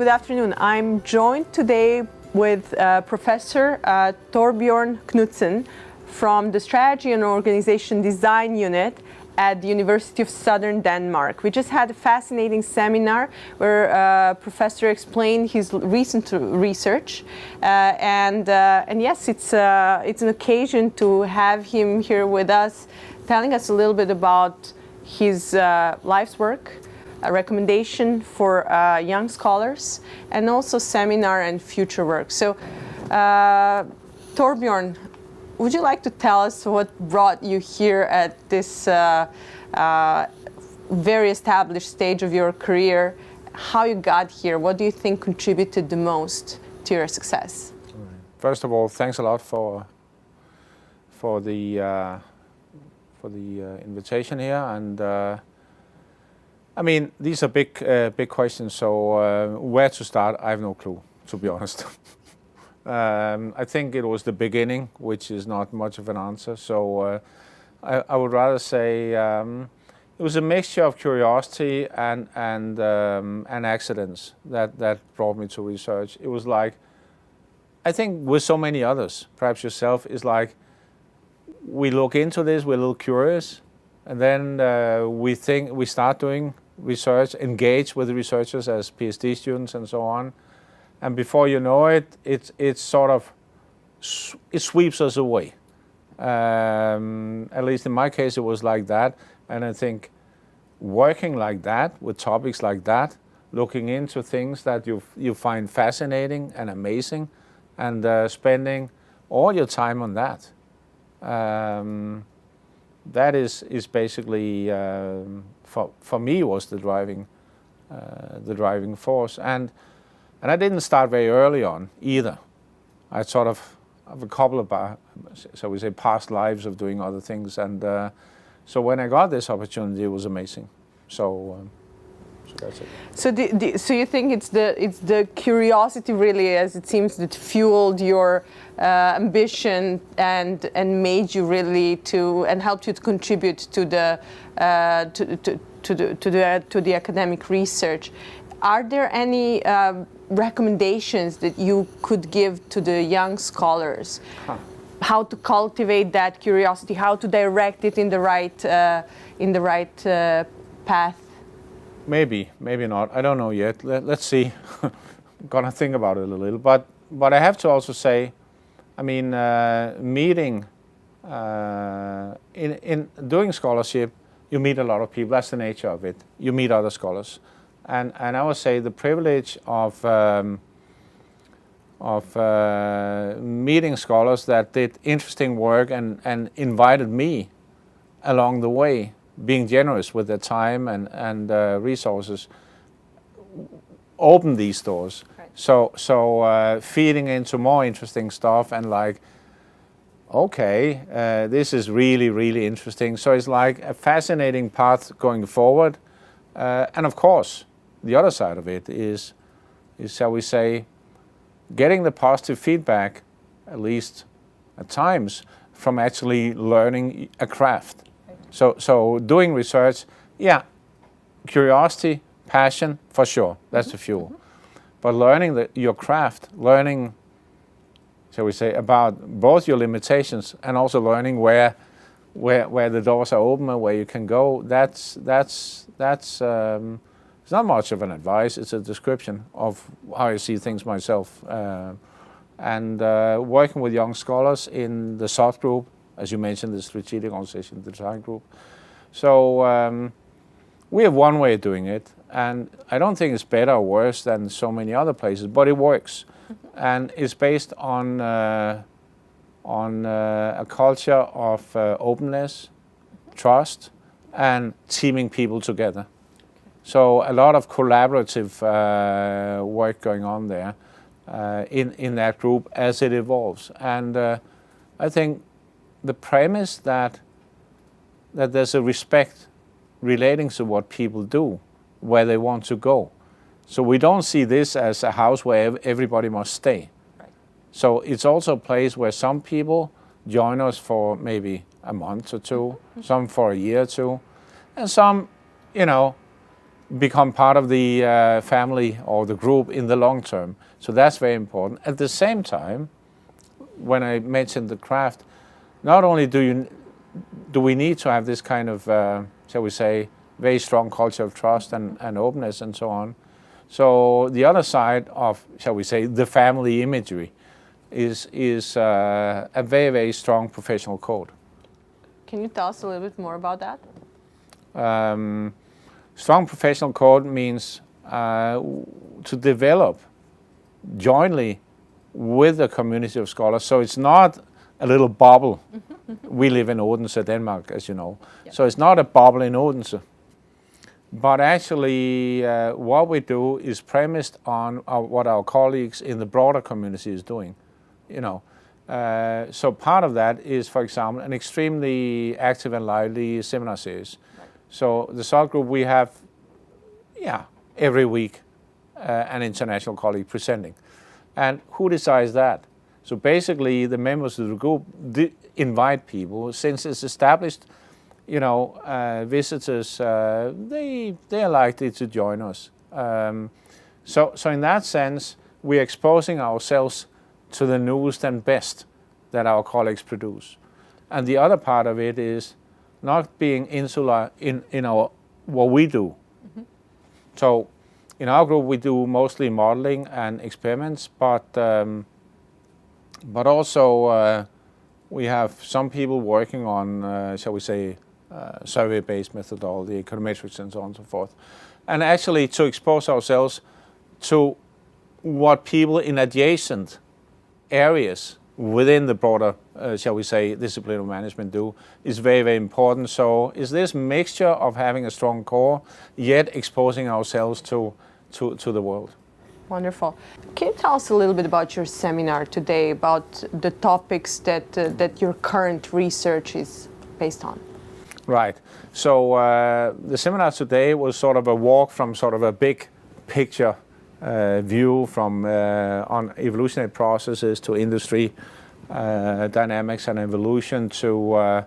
good afternoon. I'm joined today with Professor Thorbjørn Knudsen from the Strategy and Organization Design Unit at the University of Southern Denmark. We just had a fascinating seminar where Professor explained his recent research, and yes, it's an occasion to have him here with us, telling us a little bit about his life's work, a recommendation for young scholars, and also seminar and future work. So, Thorbjørn, would you like to tell us what brought you here at this very established stage of your career, how you got here, what do you think contributed the most to your success? First of all, thanks a lot for the invitation here, and I mean, these are big questions, so where to start, I have no clue, to be honest. I think it was the beginning, which is not much of an answer. So I would rather say it was a mixture of curiosity and accidents that brought me to research. It was like, I think with so many others, perhaps yourself, is like we look into this, we're a little curious, and then we start doing research, engage with the researchers as PhD students and so on. And before you know it, it sweeps us away. At least in my case, it was like that. And I think working like that, with topics like that, looking into things that you find fascinating and amazing, and spending all your time on that. That is basically, for me, was the driving force. And I didn't start very early on either. I sort of have a couple of, shall we say, past lives of doing other things, and so when I got this opportunity, it was amazing. So that's it. So you think it's the curiosity, really, as it seems, that fueled your ambition and made you really and helped you to contribute to the academic research. Are there any recommendations that you could give to the young scholars? How to cultivate that curiosity, how to direct it in the right path? Maybe not. I don't know yet. Let's see. I'm gonna think about it a little. But I have to also say, I mean, meeting in doing scholarship, you meet a lot of people. That's the nature of it. You meet other scholars. And I would say the privilege of meeting scholars that did interesting work and invited me along the way, being generous with their time and resources, opened these doors. Right. So feeding into more interesting stuff and like, okay, this is really, really interesting. So it's like a fascinating path going forward. And of course, the other side of it is, shall we say, getting the positive feedback, at least at times, from actually learning a craft. So doing research, yeah, curiosity, passion, for sure, that's the fuel. But learning your craft, learning, shall we say, about both your limitations and also learning where the doors are open and where you can go, that's it's not much of an advice, it's a description of how I see things myself. And working with young scholars in the SOT group, as you mentioned, the Strategic Organization Design group. So we have one way of doing it, and I don't think it's better or worse than so many other places, but it works. And it's based on a culture of openness, trust, and teaming people together. So a lot of collaborative work going on there in that group as it evolves. And I think the premise that there's a respect relating to what people do, where they want to go. So we don't see this as a house where everybody must stay. Right. So it's also a place where some people join us for maybe a month or two, some for a year or two, and some, become part of the family or the group in the long term. So that's very important. At the same time, when I mentioned the craft, not only do we need to have this kind of, shall we say, very strong culture of trust and openness and so on. So the other side of, shall we say, the family imagery is a very, very strong professional code. Can you tell us a little bit more about that? Strong professional code means to develop jointly with a community of scholars. So it's not a little bubble. We live in Odense, Denmark, as you know. Yep. So it's not a bubble in Odense. But actually, what we do is premised on what our colleagues in the broader community is doing. You know, so part of that is, for example, an extremely active and lively seminar series. Right. So the SALT group, we have, every week an international colleague presenting. And who decides that? So basically, the members of the group invite people. Since it's established, you know, visitors, they are likely to join us. So in that sense, we're exposing ourselves to the newest and best that our colleagues produce. And the other part of it is not being insular in our what we do. Mm-hmm. So in our group, we do mostly modeling and experiments, but also we have some people working on, shall we say, survey-based methodology, econometrics, and so on and so forth. And actually to expose ourselves to what people in adjacent areas within the broader, shall we say, discipline of management do is very, very important. So is this mixture of having a strong core, yet exposing ourselves to the world. Wonderful. Can you tell us a little bit about your seminar today, about the topics that your current research is based on? Right. So the seminar today was sort of a walk from sort of a big picture view from on evolutionary processes to industry dynamics and evolution to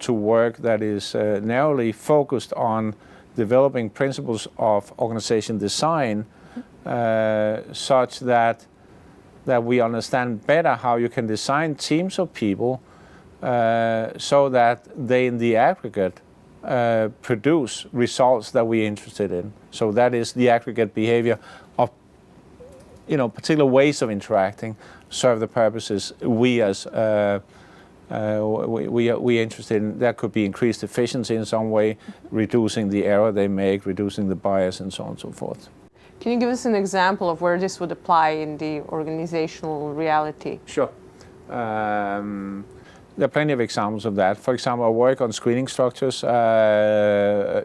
work that is narrowly focused on developing principles of organization design such that we understand better how you can design teams of people so that they in the aggregate produce results that we're interested in. So that is the aggregate behavior of, you know, particular ways of interacting serve the purposes we as we're interested in. That could be increased efficiency in some way, reducing the error they make, reducing the bias, and so on and so forth. Can you give us an example of where this would apply in the organizational reality? Sure. There are plenty of examples of that. For example, our work on screening structures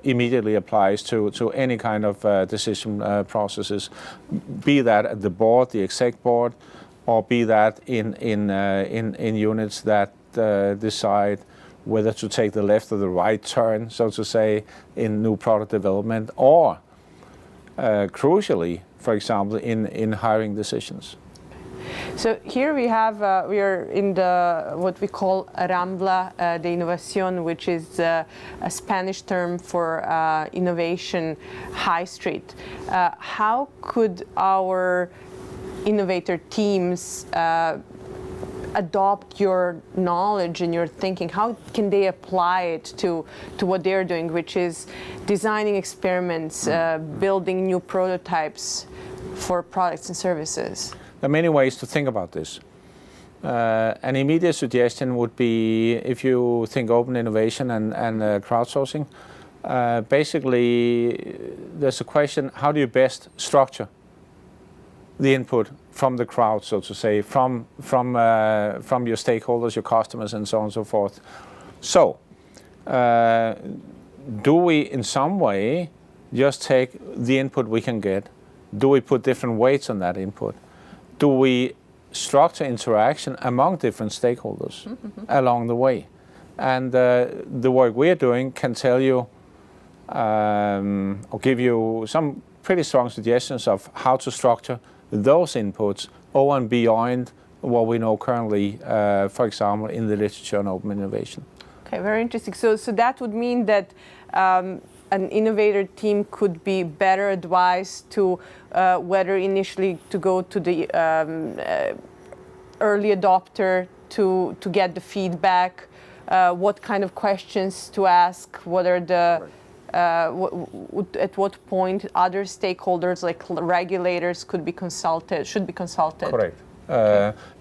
immediately applies to any kind of decision processes, be that at the board, the exec board, or be that in units that decide whether to take the left or the right turn, so to say, in new product development, or crucially, for example, in hiring decisions. So here we have, we are in the what we call Rambla de Innovación, which is a Spanish term for innovation high street. How could our innovator teams adopt your knowledge and your thinking? How can they apply it to what they're doing, which is designing experiments, building new prototypes for products and services? There are many ways to think about this. An immediate suggestion would be, if you think open innovation and crowdsourcing, basically there's a question, how do you best structure the input from the crowd, so to say, from your stakeholders, your customers, and so on and so forth. So, do we in some way just take the input we can get? Do we put different weights on that input? Do we structure interaction among different stakeholders along the way? And the work we're doing can tell you or give you some pretty strong suggestions of how to structure those inputs over and beyond what we know currently, for example, in the literature on open innovation. Okay, very interesting. So that would mean that an innovator team could be better advised to whether initially to go to the early adopter to get the feedback, what kind of questions to ask, whether the at what point other stakeholders like regulators should be consulted. Correct.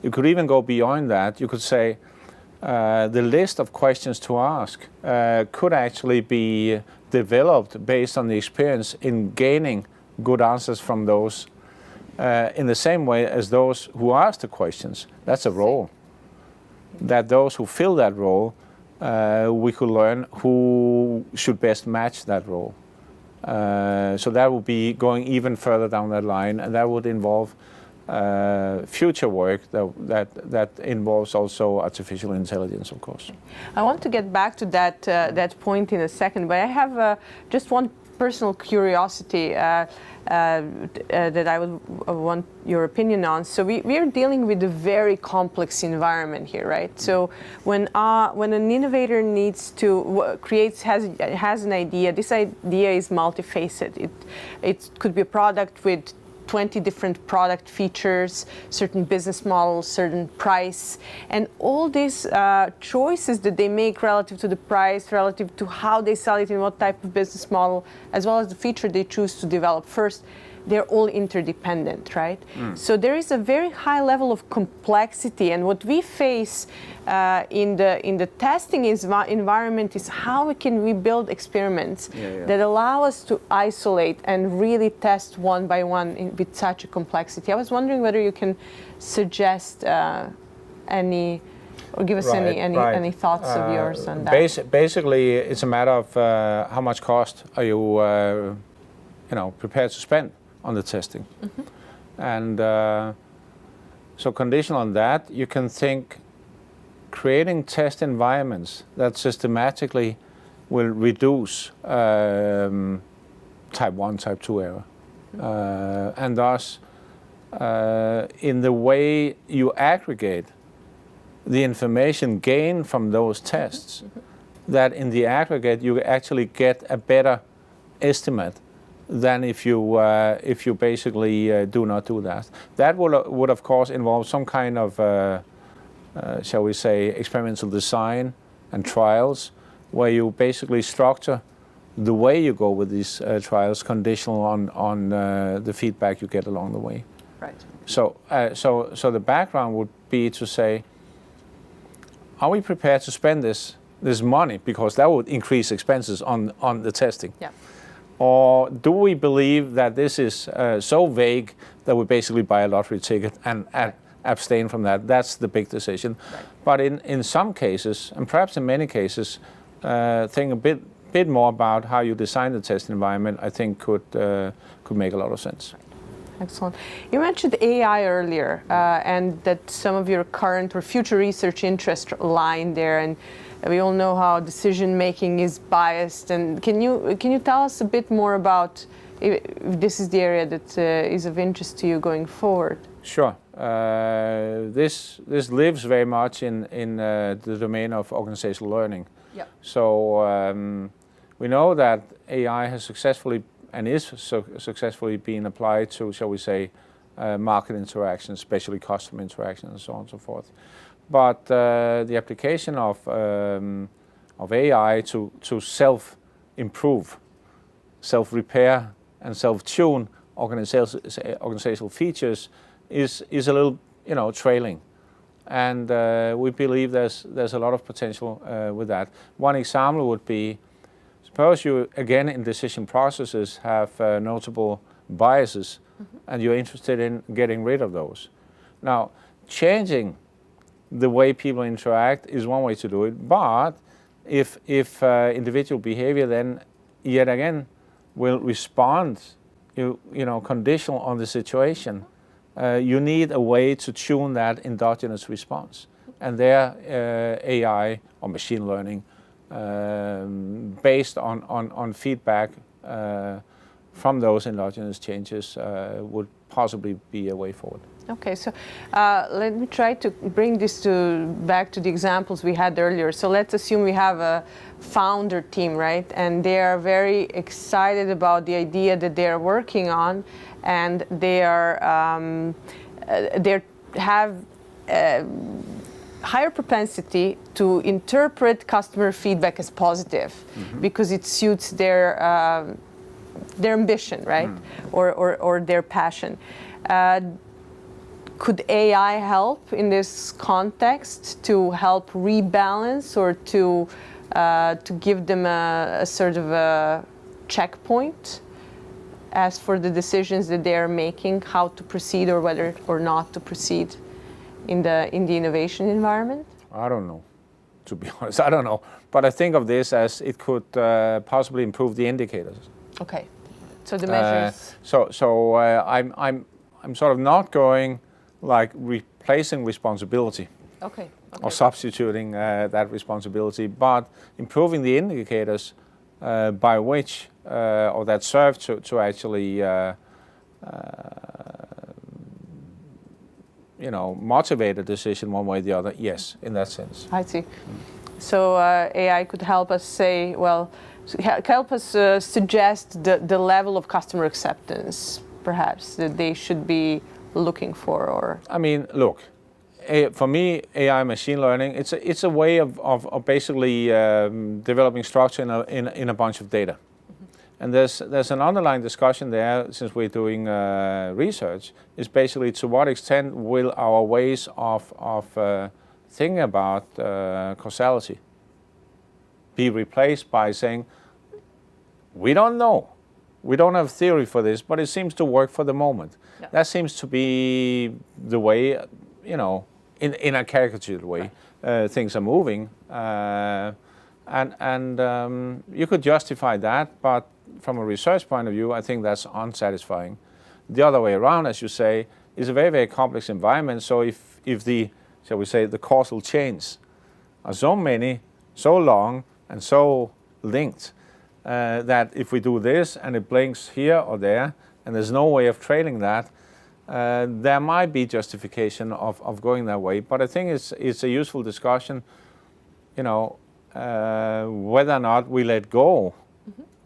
You could even go beyond that. You could say the list of questions to ask could actually be developed based on the experience in gaining good answers from those in the same way as those who ask the questions. That's a role. That those who fill that role, we could learn who should best match that role. So that would be going even further down that line, and that would involve future work that involves also artificial intelligence, of course. I want to get back to that point in a second, but I have just one personal curiosity that I would want your opinion on. So we are dealing with a very complex environment here, right? So when an innovator needs to has an idea, this idea is multifaceted. It could be a product with 20 different product features, certain business models, certain price, and all these choices that they make relative to the price, relative to how they sell it in what type of business model, as well as the feature they choose to develop first, they're all interdependent, right? So there is a very high level of complexity, and what we face in the testing environment is how can we build experiments that allow us to isolate and really test one by one with such a complexity. I was wondering whether you can suggest any or give us any thoughts of yours on that. Basically, it's a matter of how much cost are you prepared to spend on the testing. And so conditional on that, you can think creating test environments that systematically will reduce type 1, type 2 error. And thus, in the way you aggregate the information gained from those tests, that in the aggregate you actually get a better estimate than if you basically do not do that. That would of course involve some kind of, shall we say, experimental design and trials, where you basically structure the way you go with these trials conditional on the feedback you get along the way. Right. So the background would be to say, are we prepared to spend this money, because that would increase expenses on the testing? Yeah. Or do we believe that this is so vague that we basically buy a lottery ticket and abstain from that? That's the big decision. Right. But in some cases, and perhaps in many cases, think a bit more about how you design the test environment, I think could make a lot of sense. Right. Excellent. You mentioned AI earlier, and that some of your current or future research interests lie in there, and we all know how decision making is biased. And can you tell us a bit more about if this is the area that is of interest to you going forward? Sure. This lives very much in the domain of organizational learning. Yeah. So we know that AI has successfully and is successfully being applied to, shall we say, market interactions, especially customer interactions, and so on and so forth. But the application of AI to self-improve, self-repair, and self-tune organizational features is a little, trailing. And we believe there's a lot of potential with that. One example would be, suppose you, again, in decision processes have notable biases, and you're interested in getting rid of those. Now, changing the way people interact is one way to do it, but if individual behavior then, yet again, will respond, conditional on the situation, you need a way to tune that endogenous response. And there, AI or machine learning, based on feedback from those endogenous changes, would possibly be a way forward. Okay, so let me try to bring this back to the examples we had earlier. So let's assume we have a founder team, right? And they are very excited about the idea that they are working on, and they have higher propensity to interpret customer feedback as positive, because it suits their ambition, right? Or their passion. Could AI help in this context to help rebalance, or to give them a sort of a checkpoint as for the decisions that they are making, how to proceed or whether or not to proceed in the innovation environment? I don't know, to be honest. I don't know, but I think of this as it could possibly improve the indicators. Okay, so the measures. I'm sort of not going like replacing responsibility. Okay. Or substituting that responsibility, but improving the indicators by which, or that serve to actually, motivate a decision one way or the other. Yes, in that sense. I see. So AI could help us say, help us suggest the level of customer acceptance, perhaps, that they should be looking for, or? I mean, look, for me, AI machine learning, it's a way of basically developing structure in a bunch of data. And there's an underlying discussion there, since we're doing research, is basically to what extent will our ways of thinking about causality be replaced by saying, we don't know. We don't have theory for this, but it seems to work for the moment. Yeah. That seems to be the way, in a caricatured way, right. Things are moving. And you could justify that, but from a research point of view, I think that's unsatisfying. The other way around, as you say, is a very, very complex environment. So if the, shall we say, the causal chains are so many, so long, and so linked, that if we do this and it blinks here or there, and there's no way of trailing that, there might be justification of going that way. But I think it's a useful discussion, whether or not we let go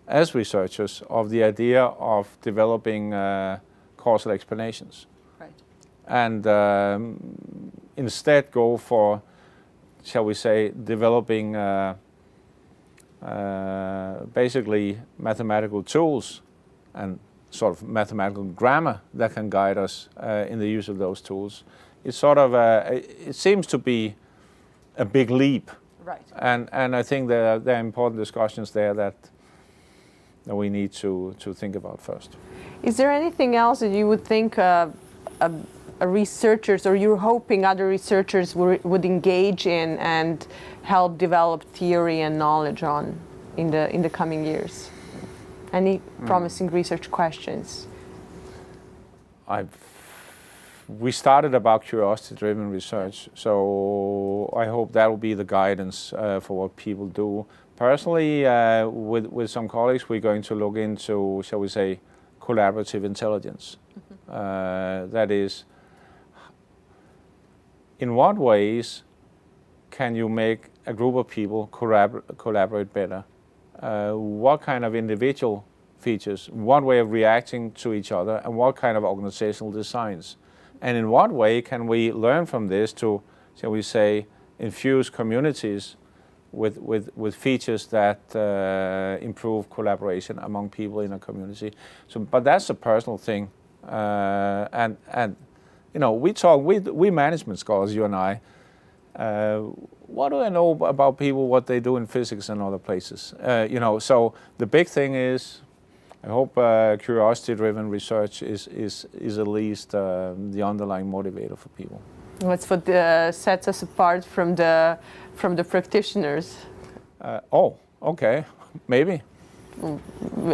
as researchers of the idea of developing causal explanations. Right. And instead go for, shall we say, developing basically mathematical tools and sort of mathematical grammar that can guide us in the use of those tools. It's sort of it seems to be a big leap. Right. And I think there are important discussions there that we need to think about first. Is there anything else that you would think researchers, or you're hoping other researchers would engage in and help develop theory and knowledge on in the coming years? Any promising research questions? We started about curiosity-driven research, so I hope that will be the guidance for what people do. Personally, with some colleagues, we're going to look into, shall we say, collaborative intelligence. That is, in what ways can you make a group of people collaborate better? What kind of individual features, what way of reacting to each other, and what kind of organizational designs? And in what way can we learn from this to, shall we say, infuse communities with features that improve collaboration among people in a community? So, but that's a personal thing, and we management scholars, you and I. What do I know about people, what they do in physics and other places? So the big thing is, I hope curiosity-driven research is at least the underlying motivator for people. What's what sets us apart from the practitioners? Okay, maybe.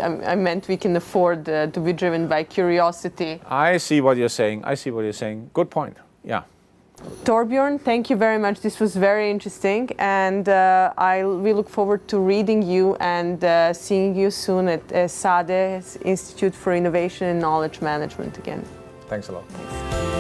I meant we can afford to be driven by curiosity. I see what you're saying. Good point. Yeah. Thorbjørn, thank you very much. This was very interesting, and we look forward to reading you and seeing you soon at ESADE Institute for Innovation and Knowledge Management again. Thanks a lot. Thanks.